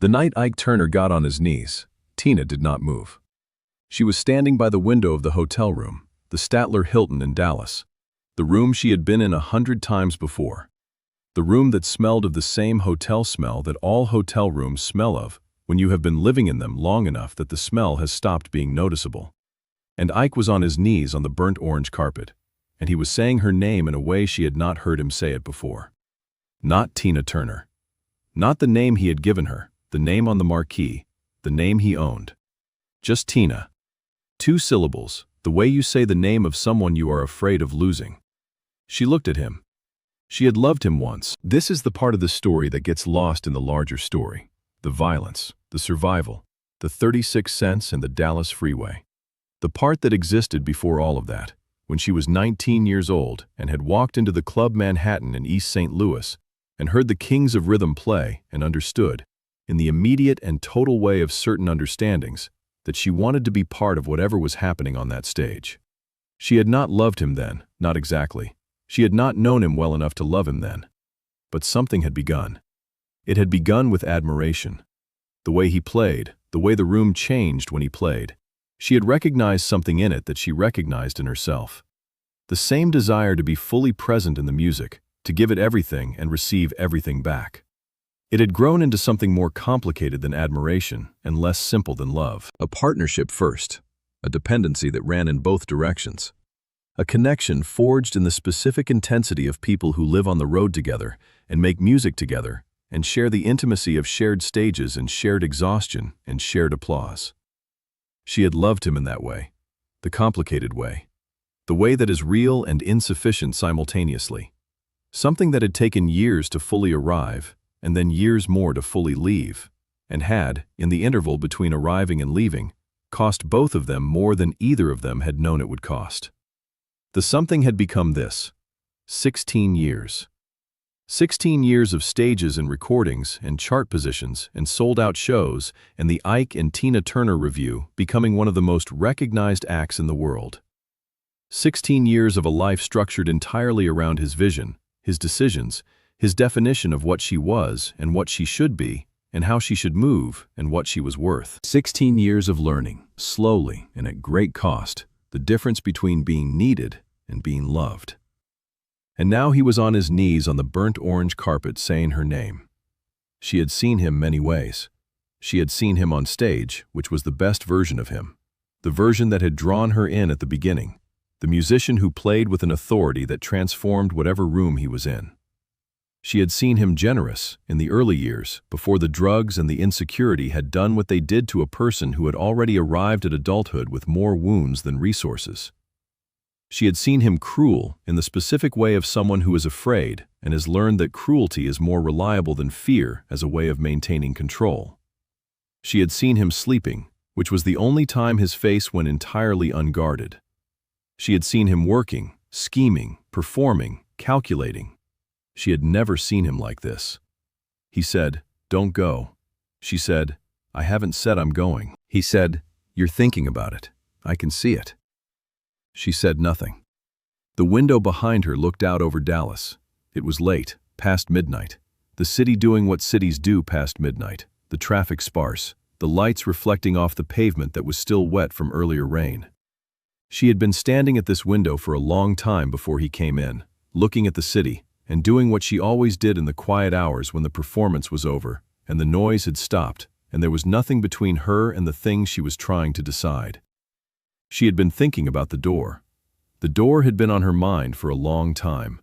The night Ike Turner got on his knees, Tina did not move. She was standing by the window of the hotel room, the Statler Hilton in Dallas, the room she had been in 100 times before. The room that smelled of the same hotel smell that all hotel rooms smell of when you have been living in them long enough that the smell has stopped being noticeable. And Ike was on his knees on the burnt orange carpet, and he was saying her name in a way she had not heard him say it before. Not Tina Turner. Not the name he had given her, the name on the marquee, the name he owned. Just Tina. 2 syllables, the way you say the name of someone you are afraid of losing. She looked at him. She had loved him once. This is the part of the story that gets lost in the larger story. The violence, the survival, the 36 cents and the Dallas freeway. The part that existed before all of that, when she was 19 years old and had walked into the Club Manhattan in East St. Louis and heard the Kings of Rhythm play and understood, in the immediate and total way of certain understandings, that she wanted to be part of whatever was happening on that stage. She had not loved him then, not exactly. She had not known him well enough to love him then. But something had begun. It had begun with admiration. The way he played, the way the room changed when he played. She had recognized something in it that she recognized in herself. The same desire to be fully present in the music, to give it everything and receive everything back. It had grown into something more complicated than admiration and less simple than love. A partnership first, a dependency that ran in both directions. A connection forged in the specific intensity of people who live on the road together and make music together and share the intimacy of shared stages and shared exhaustion and shared applause. She had loved him in that way, the complicated way, the way that is real and insufficient simultaneously, something that had taken years to fully arrive and then years more to fully leave, and had, in the interval between arriving and leaving, cost both of them more than either of them had known it would cost. The something had become this: 16 years. 16 years of stages and recordings and chart positions and sold-out shows and the Ike and Tina Turner Revue becoming one of the most recognized acts in the world. 16 years of a life structured entirely around his vision, his decisions, his definition of what she was and what she should be and how she should move and what she was worth. 16 years of learning, slowly and at great cost, the difference between being needed and being loved. And now he was on his knees on the burnt orange carpet saying her name. She had seen him many ways. She had seen him on stage, which was the best version of him, the version that had drawn her in at the beginning, the musician who played with an authority that transformed whatever room he was in. She had seen him generous in the early years, before the drugs and the insecurity had done what they did to a person who had already arrived at adulthood with more wounds than resources. She had seen him cruel in the specific way of someone who is afraid and has learned that cruelty is more reliable than fear as a way of maintaining control. She had seen him sleeping, which was the only time his face went entirely unguarded. She had seen him working, scheming, performing, calculating. She had never seen him like this. He said, "Don't go." She said, "I haven't said I'm going." He said, "You're thinking about it. I can see it." She said nothing. The window behind her looked out over Dallas. It was late, past midnight. The city doing what cities do past midnight, the traffic sparse, the lights reflecting off the pavement that was still wet from earlier rain. She had been standing at this window for a long time before he came in, looking at the city and doing what she always did in the quiet hours when the performance was over and the noise had stopped and there was nothing between her and the things she was trying to decide. She had been thinking about the door. The door had been on her mind for a long time.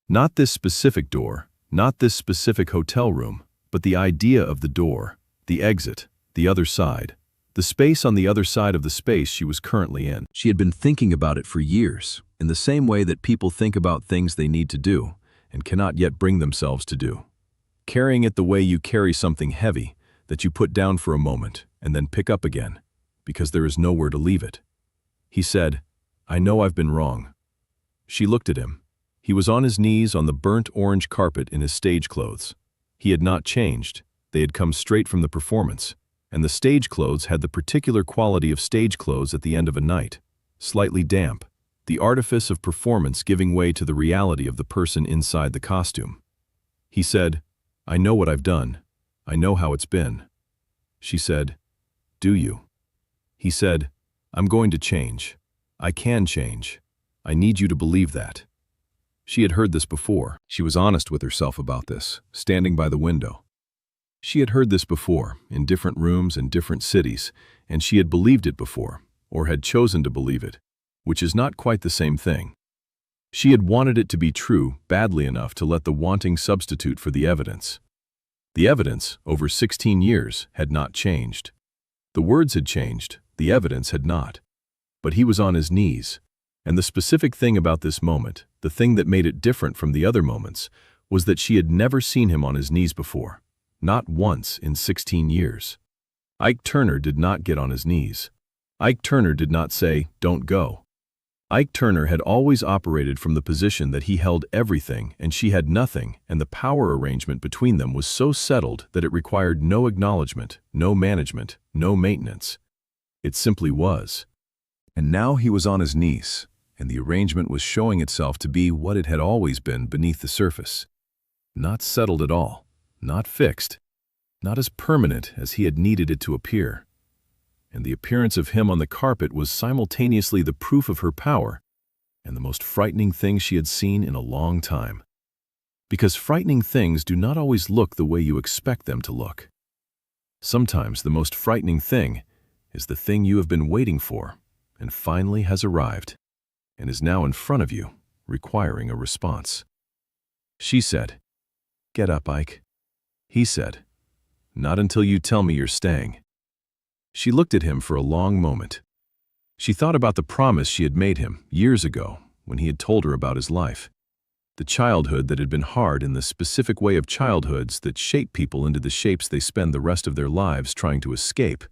Not this specific door, not this specific hotel room, but the idea of the door, the exit, the other side, the space on the other side of the space she was currently in. She had been thinking about it for years, in the same way that people think about things they need to do and cannot yet bring themselves to do. Carrying it the way you carry something heavy that you put down for a moment and then pick up again, because there is nowhere to leave it. He said, "I know I've been wrong." She looked at him. He was on his knees on the burnt orange carpet in his stage clothes. He had not changed. They had come straight from the performance, and the stage clothes had the particular quality of stage clothes at the end of a night, slightly damp, the artifice of performance giving way to the reality of the person inside the costume. He said, "I know what I've done. I know how it's been. She said, "Do you?" He said, "I'm going to change. I can change. I need you to believe that." She had heard this before. She was honest with herself about this, standing by the window. She had heard this before, in different rooms and different cities, and she had believed it before, or had chosen to believe it, which is not quite the same thing. She had wanted it to be true badly enough to let the wanting substitute for the evidence. The evidence, over 16 years, had not changed. The words had changed, the evidence had not. But he was on his knees, and the specific thing about this moment, the thing that made it different from the other moments, was that she had never seen him on his knees before. Not once in 16 years. Ike Turner did not get on his knees. Ike Turner did not say, "Don't go." Ike Turner had always operated from the position that he held everything and she had nothing, and the power arrangement between them was so settled that it required no acknowledgement, no management, no maintenance. It simply was. And now he was on his knees, and the arrangement was showing itself to be what it had always been beneath the surface. Not settled at all, not fixed, not as permanent as he had needed it to appear. And the appearance of him on the carpet was simultaneously the proof of her power and the most frightening thing she had seen in a long time. Because frightening things do not always look the way you expect them to look. Sometimes the most frightening thing is the thing you have been waiting for and finally has arrived and is now in front of you, requiring a response. She said, "Get up, Ike." He said, "Not until you tell me you're staying." She looked at him for a long moment. She thought about the promise she had made him years ago when he had told her about his life. The childhood that had been hard in the specific way of childhoods that shape people into the shapes they spend the rest of their lives trying to escape,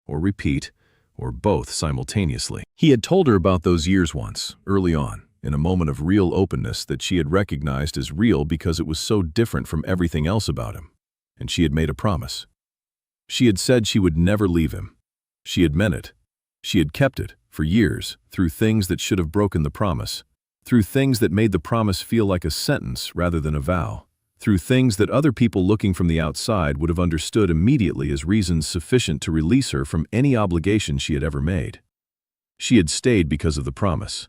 or repeat, or both simultaneously. He had told her about those years once, early on, in a moment of real openness that she had recognized as real because it was so different from everything else about him, and she had made a promise. She had said she would never leave him. She had meant it. She had kept it, for years, through things that should have broken the promise, through things that made the promise feel like a sentence rather than a vow, through things that other people looking from the outside would have understood immediately as reasons sufficient to release her from any obligation she had ever made. She had stayed because of the promise.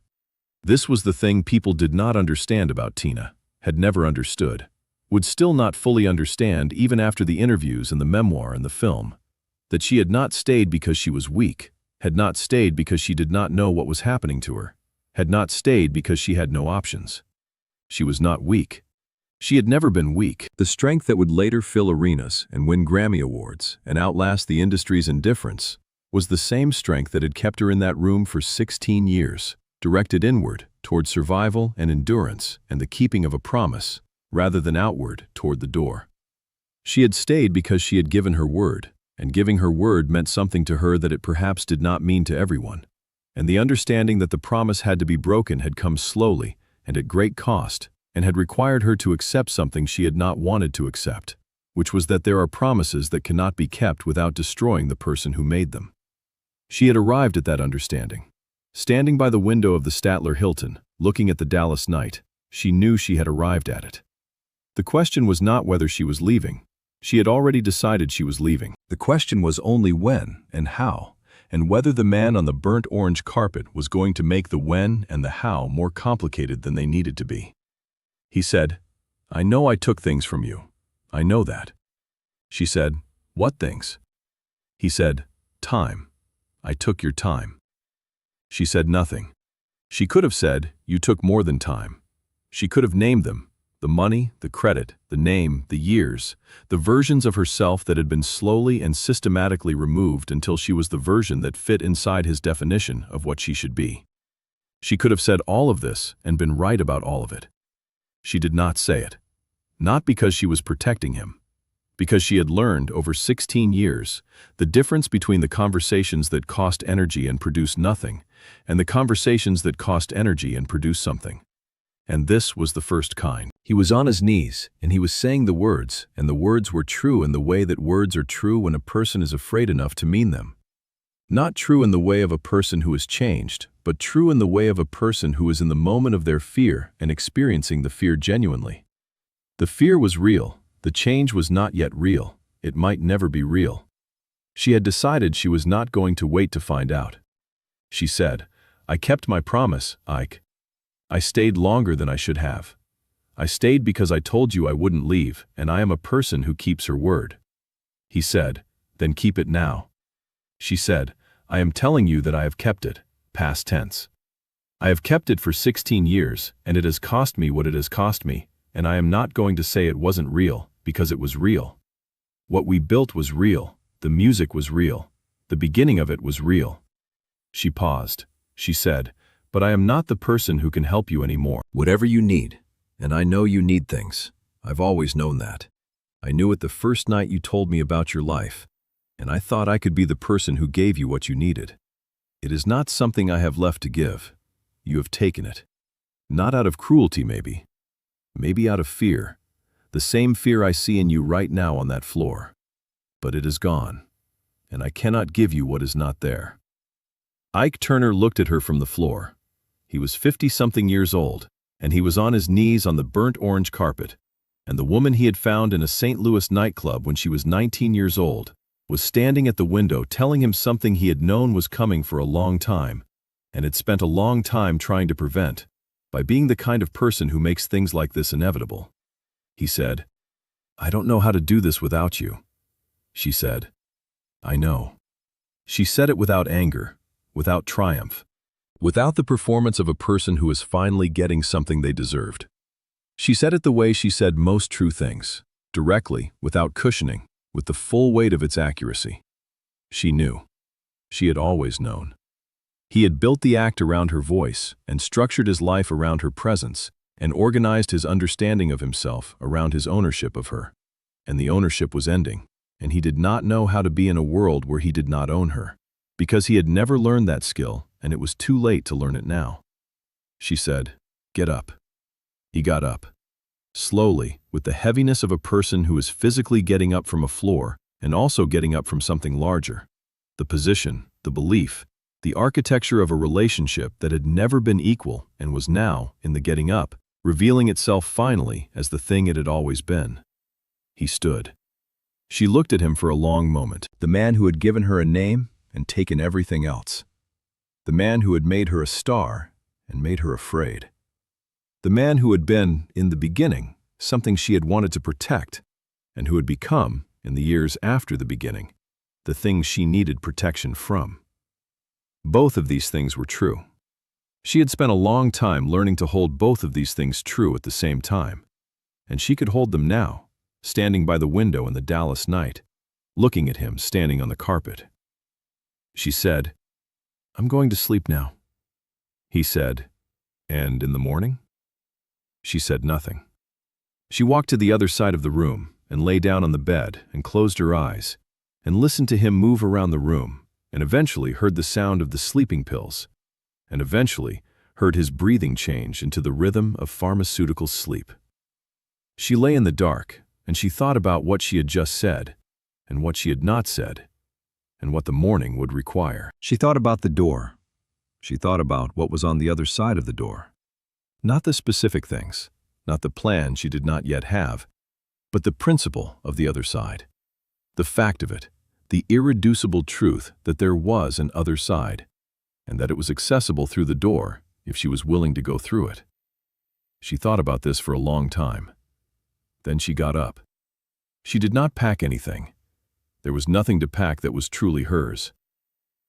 This was the thing people did not understand about Tina, had never understood, would still not fully understand even after the interviews and the memoir and the film, that she had not stayed because she was weak, had not stayed because she did not know what was happening to her, had not stayed because she had no options. She was not weak. She had never been weak. The strength that would later fill arenas and win Grammy Awards and outlast the industry's indifference was the same strength that had kept her in that room for 16 years, directed inward toward survival and endurance and the keeping of a promise, rather than outward toward the door. She had stayed because she had given her word, and giving her word meant something to her that it perhaps did not mean to everyone. And the understanding that the promise had to be broken had come slowly and at great cost, and had required her to accept something she had not wanted to accept, which was that there are promises that cannot be kept without destroying the person who made them. She had arrived at that understanding. Standing by the window of the Statler Hilton, looking at the Dallas night, she knew she had arrived at it. The question was not whether she was leaving. She had already decided she was leaving. The question was only when and how, and whether the man on the burnt orange carpet was going to make the when and the how more complicated than they needed to be. He said, "I know I took things from you. I know that." She said, "What things?" He said, "Time. I took your time." She said nothing. She could have said, "You took more than time." She could have named them. The money, the credit, the name, the years, the versions of herself that had been slowly and systematically removed until she was the version that fit inside his definition of what she should be. She could have said all of this and been right about all of it. She did not say it. Not because she was protecting him. Because she had learned over 16 years the difference between the conversations that cost energy and produce nothing, and the conversations that cost energy and produce something. And this was the first kind. He was on his knees, and he was saying the words, and the words were true in the way that words are true when a person is afraid enough to mean them. Not true in the way of a person who is changed, but true in the way of a person who is in the moment of their fear and experiencing the fear genuinely. The fear was real. The change was not yet real. It might never be real. She had decided she was not going to wait to find out. She said, "I kept my promise, Ike. I stayed longer than I should have. I stayed because I told you I wouldn't leave, and I am a person who keeps her word." He said, "Then keep it now." She said, "I am telling you that I have kept it," past tense. "I have kept it for 16 years, and it has cost me what it has cost me, and I am not going to say it wasn't real, because it was real. What we built was real, the music was real, the beginning of it was real." She paused. She said, "But I am not the person who can help you anymore." Whatever you need, and I know you need things. I've always known that. I knew it the first night you told me about your life, and I thought I could be the person who gave you what you needed. It is not something I have left to give. You have taken it. Not out of cruelty, maybe. Maybe out of fear. The same fear I see in you right now on that floor. But it is gone, and I cannot give you what is not there. Ike Turner looked at her from the floor. He was 50-something years old, and he was on his knees on the burnt orange carpet, and the woman he had found in a St. Louis nightclub when she was 19 years old was standing at the window telling him something he had known was coming for a long time, and had spent a long time trying to prevent, by being the kind of person who makes things like this inevitable. He said, "I don't know how to do this without you." She said, "I know." She said it without anger, without triumph, without the performance of a person who is finally getting something they deserved. She said it the way she said most true things, directly, without cushioning, with the full weight of its accuracy. She knew. She had always known. He had built the act around her voice and structured his life around her presence and organized his understanding of himself around his ownership of her. And the ownership was ending, and he did not know how to be in a world where he did not own her, because he had never learned that skill, and it was too late to learn it now. She said, "Get up." He got up. Slowly, with the heaviness of a person who is physically getting up from a floor and also getting up from something larger. The position, the belief, the architecture of a relationship that had never been equal and was now, in the getting up, revealing itself finally as the thing it had always been. He stood. She looked at him for a long moment. The man who had given her a name and taken everything else. The man who had made her a star and made her afraid. The man who had been, in the beginning, something she had wanted to protect, and who had become, in the years after the beginning, the thing she needed protection from. Both of these things were true. She had spent a long time learning to hold both of these things true at the same time, and she could hold them now, standing by the window in the Dallas night, looking at him standing on the carpet. She said, "I'm going to sleep now." He said, "And in the morning?" She said nothing. She walked to the other side of the room and lay down on the bed and closed her eyes and listened to him move around the room, and eventually heard the sound of the sleeping pills, and eventually heard his breathing change into the rhythm of pharmaceutical sleep. She lay in the dark, and she thought about what she had just said, and what she had not said, and what the morning would require. She thought about the door. She thought about what was on the other side of the door. Not the specific things, not the plan she did not yet have, but the principle of the other side. The fact of it, the irreducible truth that there was an other side, and that it was accessible through the door if she was willing to go through it. She thought about this for a long time. Then she got up. She did not pack anything. There was nothing to pack that was truly hers.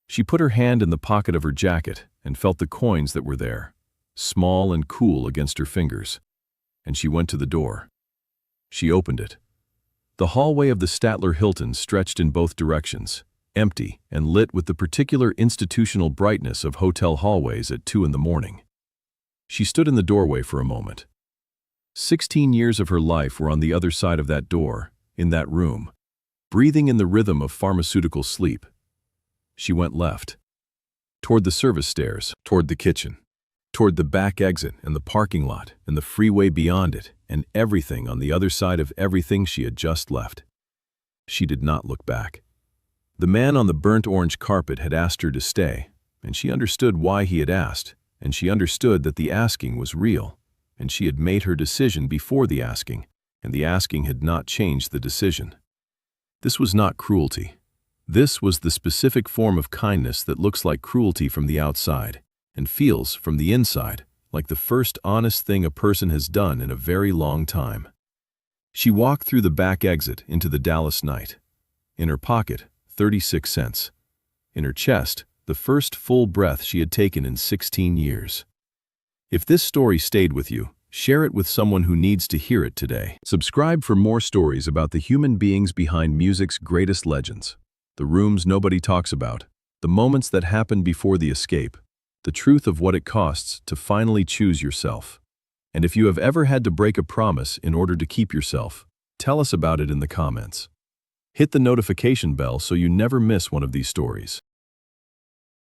She put her hand in the pocket of her jacket and felt the coins that were there, small and cool against her fingers, and she went to the door. She opened it. The hallway of the Statler Hilton stretched in both directions, empty and lit with the particular institutional brightness of hotel hallways at 2 in the morning. She stood in the doorway for a moment. 16 years of her life were on the other side of that door, in that room, breathing in the rhythm of pharmaceutical sleep. She went left, toward the service stairs, toward the kitchen, toward the back exit and the parking lot and the freeway beyond it and everything on the other side of everything she had just left. She did not look back. The man on the burnt orange carpet had asked her to stay, and she understood why he had asked, and she understood that the asking was real, and she had made her decision before the asking, and the asking had not changed the decision. This was not cruelty. This was the specific form of kindness that looks like cruelty from the outside and feels, from the inside, like the first honest thing a person has done in a very long time. She walked through the back exit into the Dallas night. In her pocket, 36 cents. In her chest, the first full breath she had taken in 16 years. If this story stayed with you, share it with someone who needs to hear it today. Subscribe for more stories about the human beings behind music's greatest legends. The rooms nobody talks about, the moments that happened before the escape, the truth of what it costs to finally choose yourself. And if you have ever had to break a promise in order to keep yourself, tell us about it in the comments. Hit the notification bell so you never miss one of these stories.